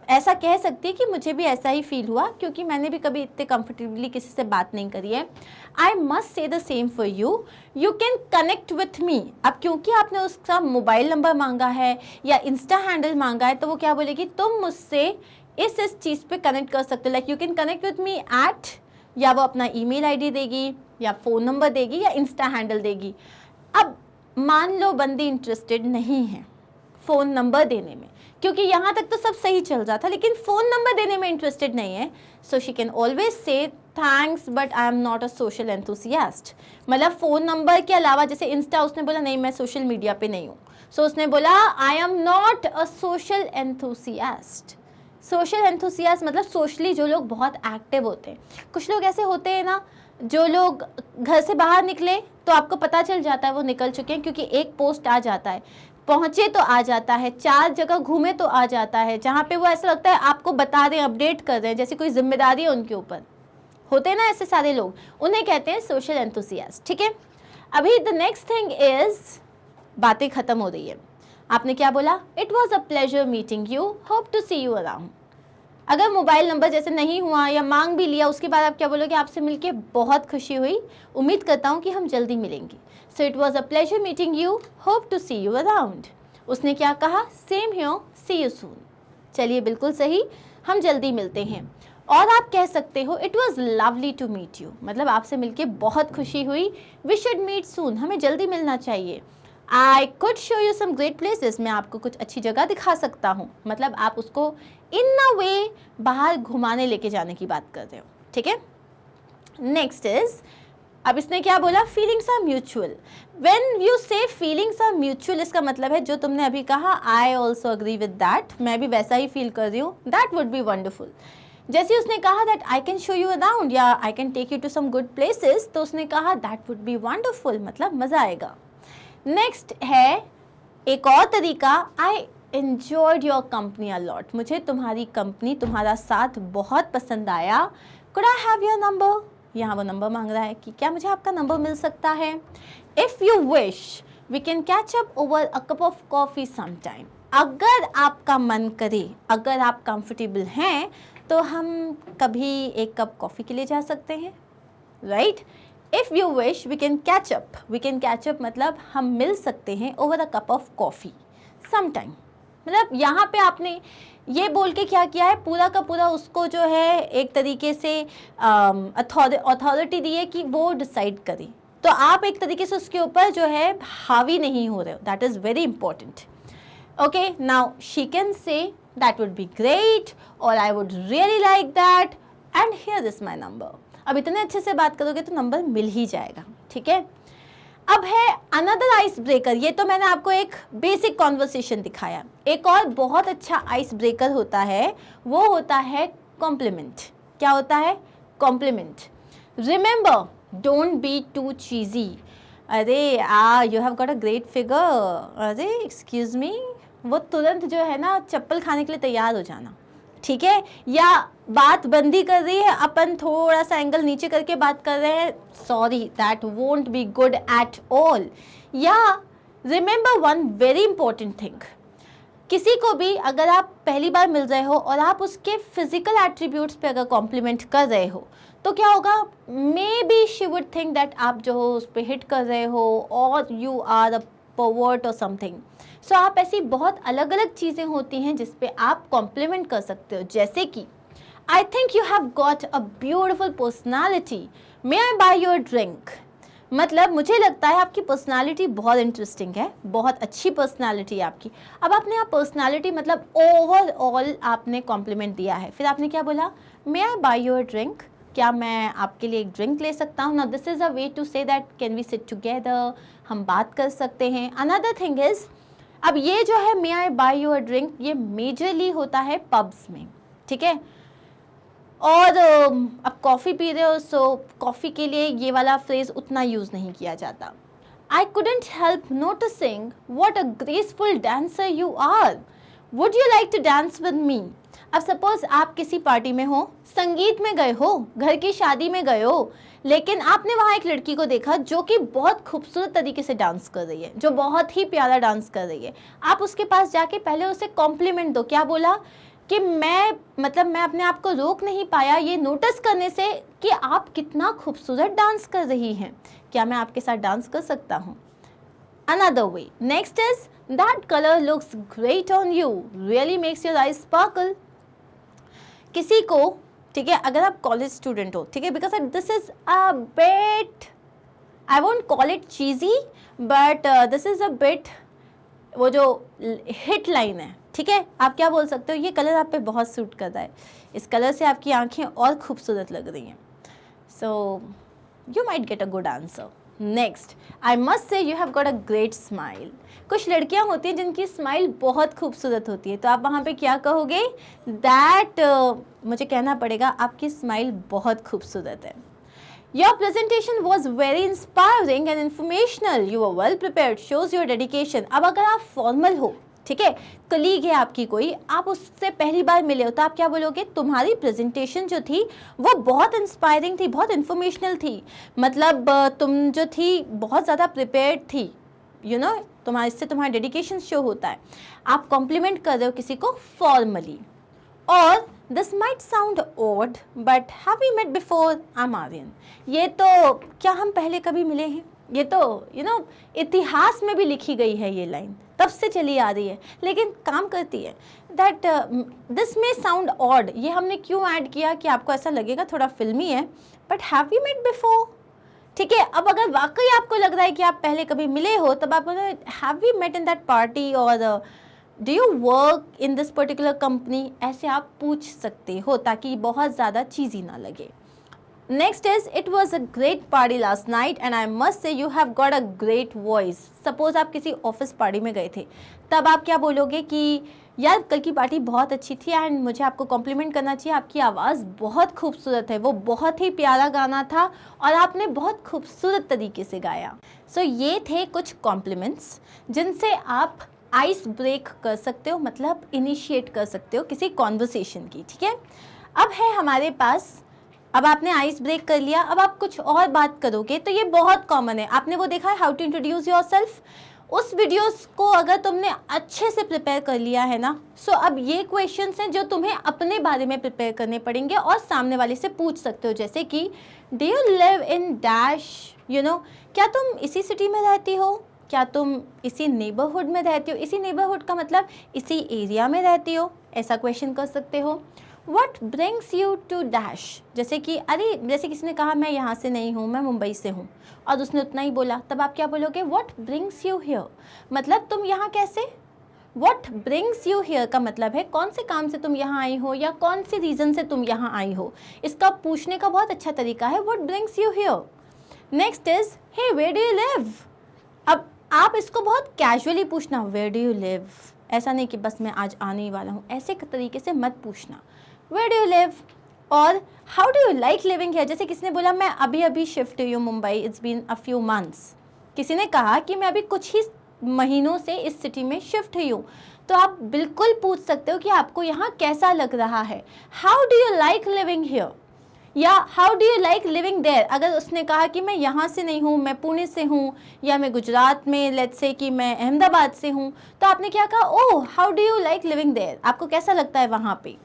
ऐसा कह सकती है कि मुझे भी ऐसा ही फील हुआ, क्योंकि मैंने भी कभी इतने कंफर्टेबली किसी से बात नहीं करी है। I must say the same for you, you can connect with me. अब क्योंकि आपने उसका मोबाइल नंबर मांगा है या इंस्टा हैंडल मांगा है, तो वो क्या बोलेगी, तुम मुझसे इस चीज़ पे कनेक्ट कर सकते हो, like you can connect with me at, या वो अपना ईमेल आईडी देगी, या फ़ोन नंबर देगी, या इंस्टा हैंडल देगी। अब मान लो बंदी इंटरेस्टेड नहीं है फ़ोन नंबर देने में, क्योंकि यहाँ तक तो सब सही चल रहा था, लेकिन फ़ोन नंबर देने में इंटरेस्टेड नहीं है, सो she can always say thanks but I am not a social enthusiast. मतलब फ़ोन नंबर के अलावा, जैसे इंस्टा, उसने बोला नहीं मैं सोशल मीडिया पे नहीं हूँ, सो उसने बोला I am not a social enthusiast. Social enthusiast मतलब सोशली जो लोग बहुत एक्टिव होते हैं। कुछ लोग ऐसे होते हैं ना, जो लोग घर से बाहर निकले तो आपको पता चल जाता है वो निकल चुके हैं, क्योंकि एक पोस्ट आ जाता है, पहुँचे तो आ जाता है, 4 जगह घूमे तो आ जाता है, जहाँ पे वो ऐसा लगता है आपको बता दें, अपडेट कर रहे हैं, जैसे कोई जिम्मेदारी है उनके ऊपर। होते हैं ना ऐसे सारे लोग, उन्हें कहते हैं सोशल एंथुसियास्ट, ठीक है। अभी द नेक्स्ट थिंग इज, बातें ख़त्म हो रही है। आपने क्या बोला, it was a pleasure meeting you, hope to see you around. अगर मोबाइल नंबर जैसे नहीं हुआ या मांग भी लिया, उसके बाद आप क्या बोलोगे, आपसे मिलके बहुत खुशी हुई, उम्मीद करता हूँ कि हम जल्दी मिलेंगे। So it was a pleasure meeting you, hope to see you around. उसने क्या कहा, same here, see you soon. चलिए बिल्कुल सही, हम जल्दी मिलते हैं। और आप कह सकते हो it was lovely to meet you, मतलब आपसे मिलके बहुत खुशी हुई, वी शुड मीट सून, हमें जल्दी मिलना चाहिए। I could show you some great places, मैं आपको कुछ अच्छी जगह दिखा सकता हूँ, मतलब आप उसको इन अ वे बाहर घुमाने लेके जाने की बात कर रहे हो, ठीक है। नेक्स्ट इज, अब इसने क्या बोला, feelings are mutual. When you say feelings are mutual, इसका मतलब है जो तुमने अभी कहा, I also agree with that, मैं भी वैसा ही फील कर रही हूँ, दैट वुड बी वंडरफुल। जैसे उसने कहा that I can show you around या I can take you to some good places, तो उसने कहा दैट वुड बी वंडरफुल, मतलब मज़ा आएगा। नेक्स्ट है एक और तरीका, I enjoyed your company a lot, मुझे तुम्हारी कंपनी, तुम्हारा साथ बहुत पसंद आया। Could I have your number, यहाँ वो नंबर मांग रहा है कि क्या मुझे आपका नंबर मिल सकता है। If you wish we can catch up over a cup of coffee some time, अगर आपका मन करे, अगर आप कंफर्टेबल हैं तो हम कभी एक कप कॉफ़ी के लिए जा सकते हैं, right. If you wish we can catch up, we can catch up मतलब हम मिल सकते हैं over a cup of coffee some time, मतलब यहाँ पे आपने ये बोल के क्या किया है, पूरा का पूरा उसको जो है एक तरीके से अथॉरिटी दी है कि वो डिसाइड करे, तो आप एक तरीके से उसके ऊपर जो है हावी नहीं हो रहे हो, that is very important. Okay, now she can say that would be great और I would really like that and here is my number. अब इतने अच्छे से बात करोगे तो नंबर मिल ही जाएगा, ठीक है। अब है अनदर आइस ब्रेकर, ये तो मैंने आपको एक बेसिक कॉन्वर्सेशन दिखाया। एक और बहुत अच्छा आइस ब्रेकर होता है, वो होता है कॉम्प्लीमेंट। क्या होता है? Compliment. Remember, don't be too cheesy. अरे you have got a great figure, अरे एक्सक्यूज मी, वो तुरंत जो है ना चप्पल खाने के लिए तैयार हो जाना, ठीक है। या बात बंदी कर रही है, अपन थोड़ा सा एंगल नीचे करके बात कर रहे हैं, sorry that won't be good at all. या remember one very important thing, किसी को भी अगर आप पहली बार मिल रहे हो और आप उसके फिजिकल एट्रीब्यूट्स पे अगर कॉम्प्लीमेंट कर रहे हो तो क्या होगा, may be she would think that आप जो हो उस पर हिट कर रहे हो और यू आर अ परवर्ट और समथिंग। सो आप ऐसी बहुत अलग अलग चीज़ें होती हैं जिस पे आप कॉम्प्लीमेंट कर सकते हो, जैसे कि I think you have got a beautiful personality, may I by your drink. मतलब मुझे लगता है आपकी पर्सनालिटी बहुत इंटरेस्टिंग है, बहुत अच्छी पर्सनालिटी है आपकी। अब आपने आप पर्सनालिटी मतलब ओवरऑल आपने कॉम्प्लीमेंट दिया है, फिर आपने क्या बोला, मे आई बाय योर ड्रिंक, क्या मैं आपके लिए एक ड्रिंक ले सकता हूँ ना। This is a way to say that can we sit together, हम बात कर सकते हैं। अनदर थिंग इज़, अब ये जो है मे आई बाय योर ड्रिंक, ये मेजरली होता है पब्स में, ठीक है। और अब कॉफ़ी पी रहे हो, सो कॉफ़ी के लिए ये वाला फ्रेज़ उतना यूज़ नहीं किया जाता। I couldn't help noticing what a graceful dancer you are, would you like to dance with me. अब सपोज आप किसी पार्टी में हो, संगीत में गए हो, घर की शादी में गए हो, लेकिन आपने वहाँ एक लड़की को देखा जो कि बहुत खूबसूरत तरीके से डांस कर रही है, जो बहुत ही प्यारा डांस कर रही है। आप उसके पास जाके पहले उसे कॉम्प्लीमेंट दो। क्या बोला कि मैं अपने आप को रोक नहीं पाया ये नोटिस करने से कि आप कितना खूबसूरत डांस कर रही हैं, क्या मैं आपके साथ डांस कर सकता हूँ। Another way, next is that color looks great on you, really makes your eyes sparkle। किसी को, ठीक है, अगर आप कॉलेज स्टूडेंट हो, ठीक है, because this is a bit, I won't call it cheesy, but this is a bit, वो जो हिट लाइन है, ठीक है, आप क्या बोल सकते हो, ये कलर आप पे बहुत सूट कर रहा है, इस कलर से आपकी आंखें और खूबसूरत लग रही हैं, so you might get a good answer. Next, I must से you have got a great smile. कुछ लड़कियां होती हैं जिनकी स्माइल बहुत खूबसूरत होती है, तो आप वहाँ पे क्या कहोगे, दैट मुझे कहना पड़ेगा आपकी स्माइल बहुत खूबसूरत है। Your presentation was very inspiring and informational, you are well prepared, shows your dedication. अब अगर आप फॉर्मल हो, ठीक है, कलीग है आपकी कोई, आप उससे पहली बार मिले हो, तो आप क्या बोलोगे, तुम्हारी प्रेजेंटेशन जो थी वो बहुत इंस्पायरिंग थी, बहुत इन्फॉर्मेशनल थी, मतलब तुम जो थी बहुत ज़्यादा प्रिपेयर्ड थी, यू नो, तुम्हारे इससे तुम्हारा डेडिकेशन शो होता है। आप कॉम्प्लीमेंट कर रहे हो किसी को फॉर्मली। और this might sound odd but have we met before, I am Aryan. ये तो क्या हम पहले कभी मिले हैं, ये तो यू नो इतिहास में भी लिखी गई है ये लाइन, तब से चली आ रही है, लेकिन काम करती है। That this may sound odd, ये हमने क्यों ऐड किया कि आपको ऐसा लगेगा थोड़ा फिल्मी है, but have we met before, ठीक है, अब अगर वाकई आपको लग रहा है कि आप पहले कभी मिले हो, तब आप बोलो have we met in that party और do you work in this particular company, ऐसे आप पूछ सकते हो ताकि बहुत ज़्यादा चीज़ी ना लगे. Next is it was a great party last night and I must से you have got a great voice. Suppose आप किसी ऑफिस पार्टी में गए थे, तब आप क्या बोलोगे कि यार कल की पार्टी बहुत अच्छी थी एंड मुझे आपको कॉम्प्लीमेंट करना चाहिए, आपकी आवाज़ बहुत खूबसूरत है, वो बहुत ही प्यारा गाना था और आपने बहुत खूबसूरत तरीके से गाया. सो ये थे कुछ कॉम्प्लीमेंट्स जिनसे आप आइस ब्रेक कर सकते हो, मतलब इनिशिएट कर सकते हो किसी कॉन्वर्सेशन की. ठीक है, अब है हमारे पास, अब आपने आइस ब्रेक कर लिया, अब आप कुछ और बात करोगे तो ये बहुत कॉमन है. आपने वो देखा है हाउ टू इंट्रोड्यूस योरसेल्फ, उस वीडियोस को अगर तुमने अच्छे से प्रिपेयर कर लिया है ना, सो अब ये क्वेश्चंस हैं जो तुम्हें अपने बारे में प्रिपेयर करने पड़ेंगे और सामने वाले से पूछ सकते हो. जैसे कि do you live in dash, you know, क्या तुम इसी सिटी में रहती हो, क्या तुम इसी नेबरहुड में रहती हो. इसी नेबरहुड का मतलब इसी एरिया में रहती हो, ऐसा क्वेश्चन कर सकते हो. What brings you to dash, जैसे कि अरे जैसे किसी ने कहा मैं यहाँ से नहीं हूँ, मैं मुंबई से हूँ और उसने उतना ही बोला, तब आप क्या बोलोगे what brings you here, मतलब तुम यहाँ कैसे. what brings you here का मतलब है कौन से काम से तुम यहाँ आई हो या कौन से रीज़न से तुम यहाँ आई हो. इसका पूछने का बहुत अच्छा तरीका है what brings you here. Next is hey where do you live. अब आप इसको बहुत कैजुअली पूछना, where do you live, ऐसा नहीं कि बस मैं आज आने ही वाला हूँ, ऐसे तरीके से मत पूछना. Where do you live और how do you like living here. जैसे किसी ने बोला मैं अभी अभी शिफ्ट हुई हूँ Mumbai, it's been a few months. किसी ने कहा कि मैं अभी कुछ ही महीनों से इस सिटी में शिफ्ट हुई हूँ, तो आप बिल्कुल पूछ सकते हो कि आपको यहाँ कैसा लग रहा है. How do you like living here या how do you like living there. अगर उसने कहा कि मैं यहाँ से नहीं हूँ, मैं पुणे से हूँ या मैं गुजरात में, लेट्स से कि मैं अहमदाबाद से हूँ, तो आपने क्या कहा, ओह how do you like living there, आपको कैसा लगता है वहाँ पे.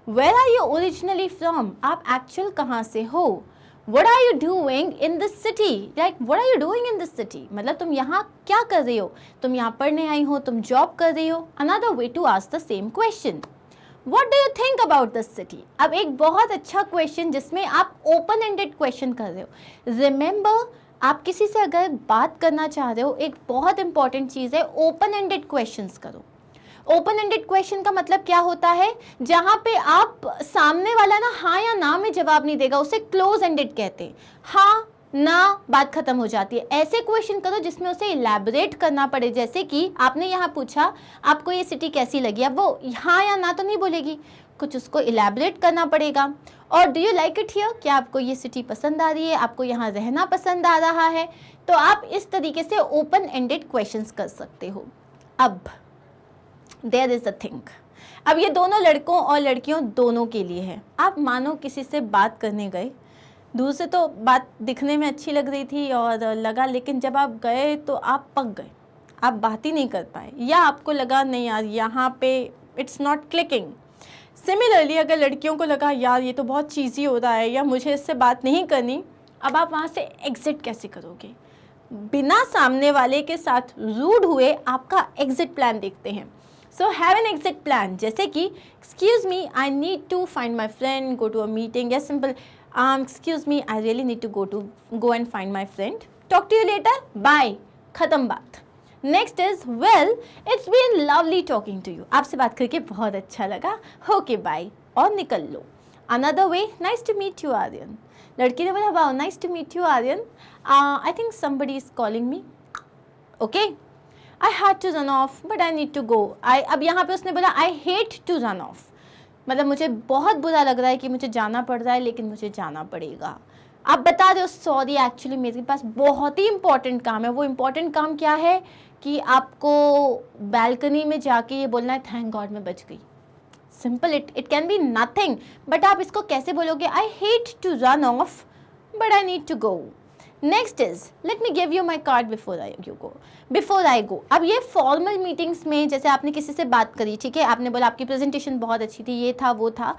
Where are you originally from, आप एक्चुअल कहाँ से हो. What are you doing in this city, like what are you doing in this city, मतलब तुम यहाँ क्या कर रही हो, तुम यहाँ पढ़ने आई हो, तुम जॉब कर रही हो. Another way to ask the same question, what do you think about this city. अब एक बहुत अच्छा क्वेश्चन जिसमें आप ओपन एंडेड क्वेश्चन कर रहे हो. रिमेंबर, आप किसी से अगर बात करना चाह रहे हो, एक बहुत इंपॉर्टेंट चीज़ है ओपन एंडेड क्वेश्चंस करो. ओपन एंडेड क्वेश्चन का मतलब क्या होता है, जहाँ पे आप सामने वाला ना हाँ या ना में जवाब नहीं देगा, उसे क्लोज एंडेड कहते हैं. हाँ ना, बात खत्म हो जाती है. ऐसे क्वेश्चन करो जिसमें उसे इलैबोरेट करना पड़े. जैसे कि आपने यहाँ पूछा आपको ये सिटी कैसी लगी, अब वो हाँ या ना तो नहीं बोलेगी, कुछ उसको इलैबोरेट करना पड़ेगा. और do you like it here, क्या आपको ये सिटी पसंद आ रही है, आपको यहाँ रहना पसंद आ रहा है. तो आप इस तरीके से ओपन एंडेड क्वेश्चंस कर सकते हो. अब देयर इज़ अ थिंग, अब ये दोनों लड़कों और लड़कियों दोनों के लिए है. आप मानो किसी से बात करने गए, दूर से तो बात दिखने में अच्छी लग रही थी और लगा, लेकिन जब आप गए तो आप पक गए, आप बात ही नहीं कर पाए, या आपको लगा नहीं यार यहाँ पे इट्स नॉट क्लिकिंग. सिमिलरली अगर लड़कियों को लगा यार ये तो बहुत चीज़ी हो रहा है या मुझे इससे बात नहीं करनी, अब आप वहाँ से एग्ज़िट कैसे करोगे. बिना सामने वाले के साथ रूड हुए आपका एग्ज़िट प्लान देखते हैं. So have an exit plan, जैसे कि excuse me I need to find my friend, go to a meeting, या simple excuse me I really need to go and find my friend, talk to you later, bye, ख़त्म बात. Next is well it's been lovely talking to you, आपसे बात करके बहुत अच्छा लगा, okay bye, और निकल लो. Another way, nice to meet you Aryan. लड़की ने बोला wow nice to meet you Aryan, I think somebody is calling me, okay I had to run off but I need to go. अब यहाँ पे उसने बोला I hate to run off, मतलब मुझे बहुत बुरा लग रहा है कि मुझे जाना पड़ रहा है लेकिन मुझे जाना पड़ेगा. आप बता रहे हो सॉरी एक्चुअली मेरे पास बहुत ही इंपॉर्टेंट काम है. वो इम्पॉर्टेंट काम क्या है कि आपको बैल्कनी में जाके ये बोलना है थैंक गॉड मैं बच गई. Simple, it can be nothing, but आप इसको कैसे बोलोगे, I hate to run off but I need to go. Next is let me give you my card before I go. अब ये फॉर्मल मीटिंग्स में जैसे आपने किसी से बात करी, ठीक है, आपने बोला आपकी प्रेजेंटेशन बहुत अच्छी थी, ये था वो था,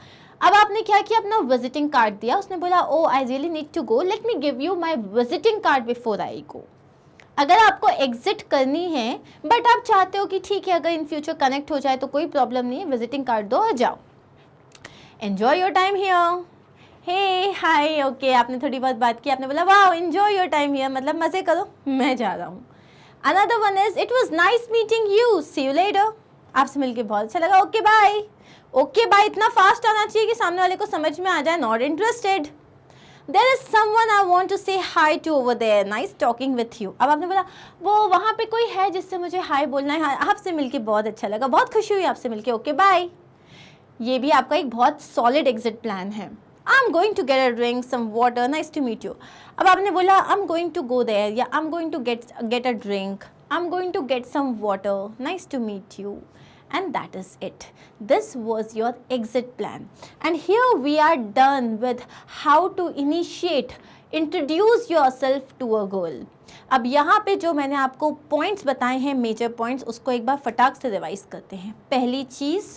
अब आपने क्या किया, अपना विजिटिंग कार्ड दिया, उसने बोला oh I really need to go, let me give you my visiting card before I go. अगर आपको एग्जिट करनी है बट आप चाहते हो कि ठीक है अगर इन फ्यूचर कनेक्ट हो जाए तो कोई प्रॉब्लम नहीं है, विजिटिंग कार्ड दो और जाओ. Enjoy your time here. Hey hi okay, आपने थोड़ी बहुत बात की, आपने बोला wow enjoy your time here, मतलब मज़े करो, मैं जा रहा हूँ। Another one is it was nice meeting you, see you later, आपसे मिलके बहुत अच्छा लगा, ओके बाय। ओके बाय इतना फास्ट आना चाहिए कि सामने वाले को समझ में आ जाए not interested. There is someone I want to say hi to over there, nice talking with you. अब आपने बोला वो वहाँ पे कोई है जिससे मुझे हाई बोलना है, आपसे मिलके बहुत अच्छा लगा, बहुत खुशी हुई आपसे मिलके, ओके बाय। ये भी आपका एक बहुत सॉलिड एग्जिट प्लान है। I am going to get a drink, some water, nice to meet you. अब आपने बोला I am going to go there या I am going to get a drink, I am going to get some water, nice to meet you, and that is it. This was your exit plan, and here we are done with how to introduce yourself to a girl. अब यहाँ पे जो मैंने आपको points बताए हैं, major points, उसको एक बार फटाक से रिवाइज करते हैं। पहली चीज़,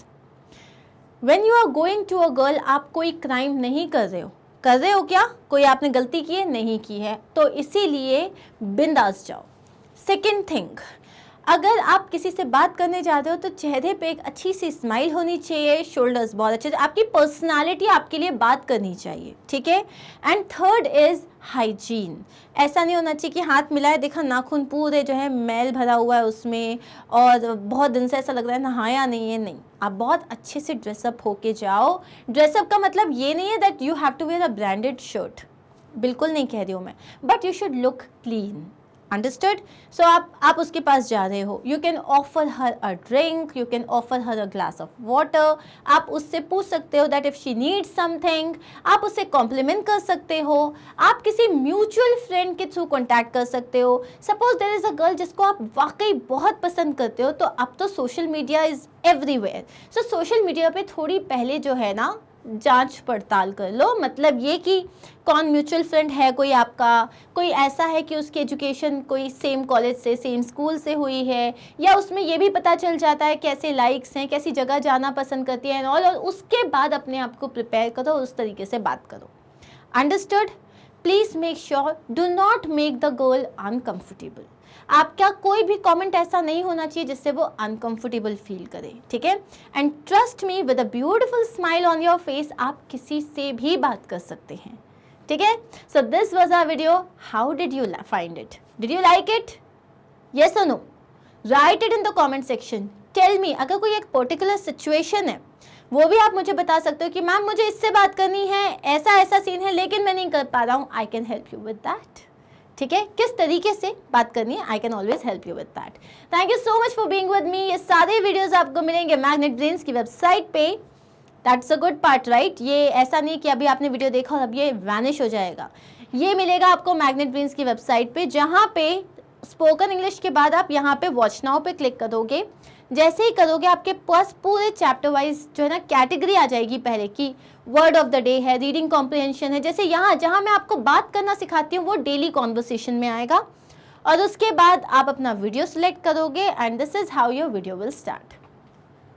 when you are going to a girl, आप कोई क्राइम नहीं कर रहे हो क्या? कोई आपने गलती की है? नहीं की है, तो इसीलिए बिंदास जाओ। सेकेंड थिंग, अगर आप किसी से बात करने जाते हो तो चेहरे पे एक अच्छी सी स्माइल होनी चाहिए, शोल्डर्स बहुत अच्छे से, आपकी पर्सनालिटी आपके लिए बात करनी चाहिए, ठीक है। And third is hygiene. ऐसा नहीं होना चाहिए कि हाथ मिलाए, देखा नाखून पूरे जो है मैल भरा हुआ है उसमें और बहुत दिन से ऐसा लग रहा है नहाया नहीं है, नहीं। आप बहुत अच्छे से ड्रेसअप होके जाओ। ड्रेसअप का मतलब ये नहीं है that you have to wear a branded shirt, बिल्कुल नहीं कह रही हूँ मैं, but you should look clean, understood. So आप उसके पास जा रहे हो, you can offer her a drink, you can offer her a glass of water, आप उससे पूछ सकते हो that if she needs something, आप उससे कॉम्प्लीमेंट कर सकते हो, आप किसी म्यूचुअल फ्रेंड के थ्रू कॉन्टैक्ट कर सकते हो। Suppose there is a girl जिसको आप वाकई बहुत पसंद करते हो, तो अब तो social media is everywhere, so social media पे थोड़ी पहले जो है ना जांच पड़ताल कर लो। मतलब ये कि कौन म्यूचुअल फ्रेंड है कोई आपका, कोई ऐसा है कि उसकी एजुकेशन कोई सेम कॉलेज से, सेम स्कूल से हुई है, या उसमें ये भी पता चल जाता है कैसे लाइक्स हैं, कैसी जगह जाना पसंद करती है एंड ऑल, और उसके बाद अपने आप को प्रिपेयर करो, उस तरीके से बात करो। Understood. Please make sure do not make the girl uncomfortable. आपका कोई भी कमेंट ऐसा नहीं होना चाहिए जिससे वो अनकंफर्टेबल फील करे, ठीक है। And trust me, with a beautiful smile on your face आप किसी से भी बात कर सकते हैं, ठीक है। So this was our video, how did you find it, did you like it, yes और no, write it in the comment section, tell me. अगर कोई एक पर्टिकुलर सिचुएशन है वो भी आप मुझे बता सकते हो कि मैम मुझे इससे बात करनी है, ऐसा ऐसा सीन है लेकिन मैं नहीं कर पा रहा हूँ, I can help you with that, ठीक है। किस तरीके से बात करनी है, I can always help you with that. Thank you so much for being with me. ये सारे वीडियोस आपको मिलेंगे मैग्नेट ब्रेन्स की वेबसाइट पे। That's a good part, right. ये ऐसा नहीं कि अभी आपने वीडियो देखा और अब ये वैनिश हो जाएगा। ये मिलेगा आपको मैग्नेट ब्रेन्स की वेबसाइट पे, जहाँ पे स्पोकन इंग्लिश के बाद आप यहाँ पे वॉच नाउ पे क्लिक करोगे। जैसे ही करोगे आपके पास पूरे चैप्टर वाइज जो है ना कैटेगरी आ जाएगी, पहले की वर्ड ऑफ द डे है, रीडिंग कॉम्प्रिहेंशन है, जैसे यहाँ जहाँ मैं आपको बात करना सिखाती हूँ वो डेली कॉन्वर्सेशन में आएगा, और उसके बाद आप अपना वीडियो सिलेक्ट करोगे and this is how your video will start.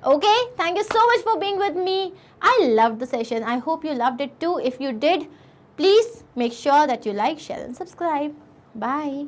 Okay, thank you so much for being with me. I loved the session. I hope you loved it too. If you did, please make sure that you like, share and subscribe. Bye.